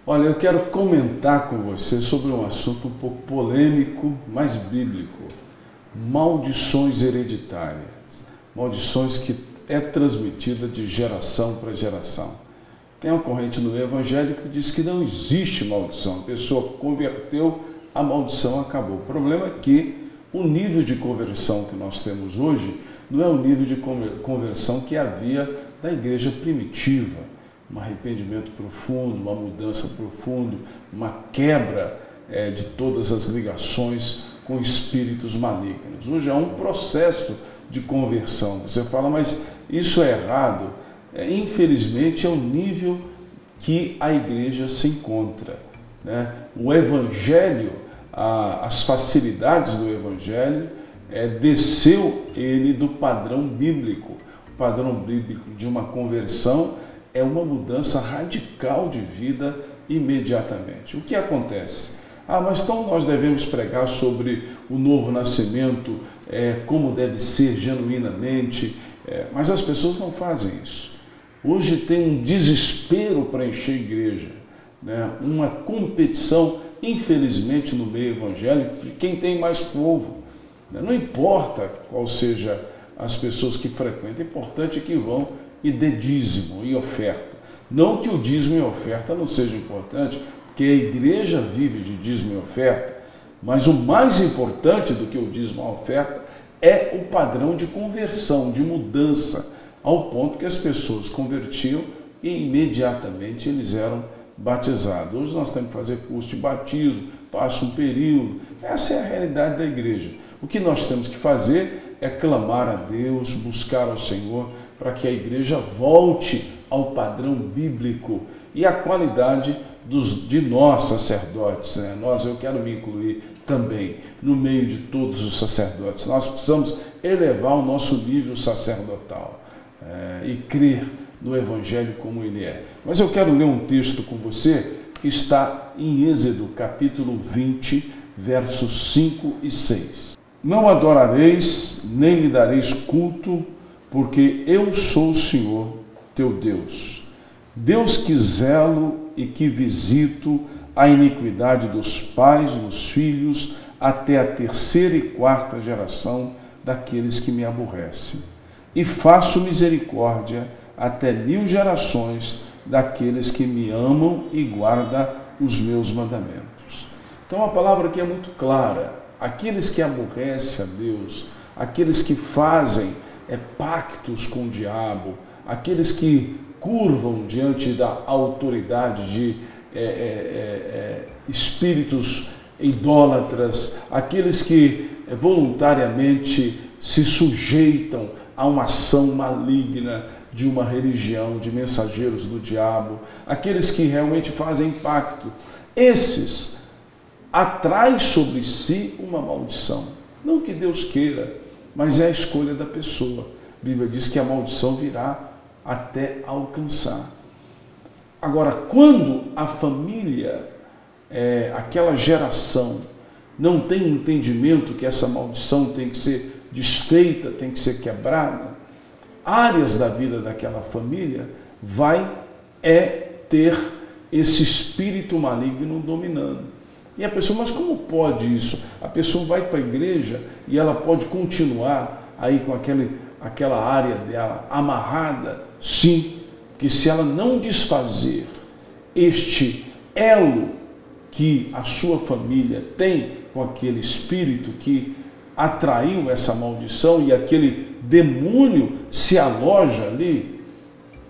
Olha, eu quero comentar com você sobre um assunto um pouco polêmico, mas bíblico. Maldições hereditárias. Maldições que é transmitida de geração para geração. Tem uma corrente no Evangelho que diz que não existe maldição. A pessoa converteu, a maldição acabou. O problema é que o nível de conversão que nós temos hoje não é o nível de conversão que havia da igreja primitiva. Um arrependimento profundo, uma mudança profunda, uma quebra de todas as ligações com espíritos malignos. Hoje há um processo de conversão. Você fala, mas isso é errado? Infelizmente é o nível que a igreja se encontra, né? O Evangelho, as facilidades do Evangelho, desceu ele do padrão bíblico. O padrão bíblico de uma conversão é uma mudança radical de vida imediatamente. O que acontece? Mas então nós devemos pregar sobre o novo nascimento, como deve ser genuinamente, mas as pessoas não fazem isso. Hoje tem um desespero para encher a igreja, né? Uma competição, infelizmente, no meio evangélico, de quem tem mais povo. Não importa qual seja as pessoas que frequentam, é importante que vão e dê dízimo e oferta. Não que o dízimo e oferta não seja importante, porque a igreja vive de dízimo e oferta, mas o mais importante do que o dízimo e a oferta é o padrão de conversão, de mudança, ao ponto que as pessoas convertiam e imediatamente eles eram batizados. Hoje nós temos que fazer curso de batismo, passa um período. Essa é a realidade da igreja. O que nós temos que fazer é clamar a Deus, buscar ao Senhor, para que a igreja volte ao padrão bíblico e à qualidade de nós sacerdotes, né? Eu quero me incluir também no meio de todos os sacerdotes. Nós precisamos elevar o nosso nível sacerdotal e crer no Evangelho como ele é. Mas eu quero ler um texto com você que está em Êxodo, capítulo 20, versos 5 e 6. Não adorareis, nem lhe dareis culto, porque eu sou o Senhor, teu Deus. Deus que zelo e que visito a iniquidade dos pais nos filhos até a terceira e quarta geração daqueles que me aborrecem. E faço misericórdia até 1000 gerações daqueles que me amam e guardam os meus mandamentos. Então a palavra aqui é muito clara. Aqueles que aborrecem a Deus, aqueles que fazem pactos com o diabo, aqueles que curvam diante da autoridade de espíritos idólatras, aqueles que voluntariamente se sujeitam a uma ação maligna de uma religião, de mensageiros do diabo, aqueles que realmente fazem pacto, esses atraem sobre si uma maldição. Não que Deus queira, mas é a escolha da pessoa. A Bíblia diz que a maldição virá até alcançar. Agora, quando a família, aquela geração, não tem entendimento que essa maldição tem que ser desfeita, tem que ser quebrada, áreas da vida daquela família vai ter esse espírito maligno dominando. E a pessoa, mas como pode isso? A pessoa vai para a igreja e ela pode continuar aí com aquela área dela amarrada? Sim, que se ela não desfazer este elo que a sua família tem com aquele espírito que atraiu essa maldição e aquele demônio se aloja ali,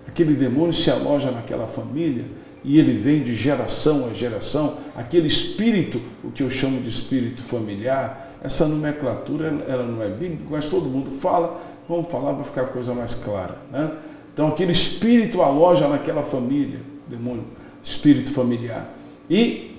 aquele demônio se aloja naquela família e ele vem de geração a geração, aquele espírito, o que eu chamo de espírito familiar, essa nomenclatura ela não é bíblica, mas todo mundo fala, vamos falar para ficar a coisa mais clara, né? Então aquele espírito aloja naquela família, demônio, espírito familiar. E,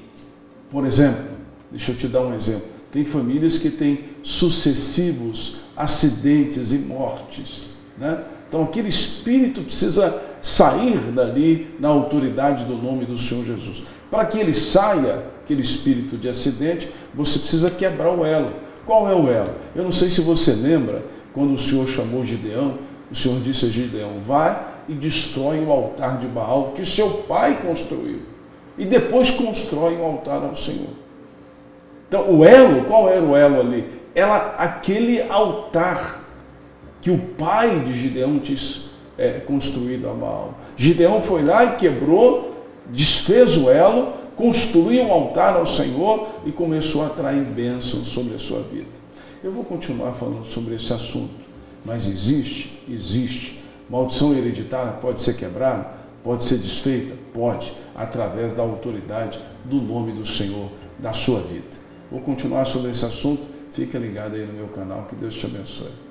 por exemplo, deixa eu te dar um exemplo, tem famílias que têm sucessivos acidentes e mortes, né? Então aquele espírito precisa sair dali na autoridade do nome do Senhor Jesus. Para que ele saia, aquele espírito de acidente, você precisa quebrar o elo. Qual é o elo? Eu não sei se você lembra, quando o Senhor chamou Gideão, o Senhor disse a Gideão, vai e destrói o altar de Baal que seu pai construiu. e depois constrói um altar ao Senhor. Então, o elo, qual era o elo ali? Era aquele altar que o pai de Gideão tinha construído a Baal. Gideão foi lá e quebrou, desfez o elo, construiu um altar ao Senhor e começou a atrair bênçãos sobre a sua vida. Eu vou continuar falando sobre esse assunto, mas existe. Maldição hereditária pode ser quebrada, pode ser desfeita? Pode, através da autoridade do nome do Senhor da sua vida. Vou continuar sobre esse assunto, fica ligado aí no meu canal, que Deus te abençoe.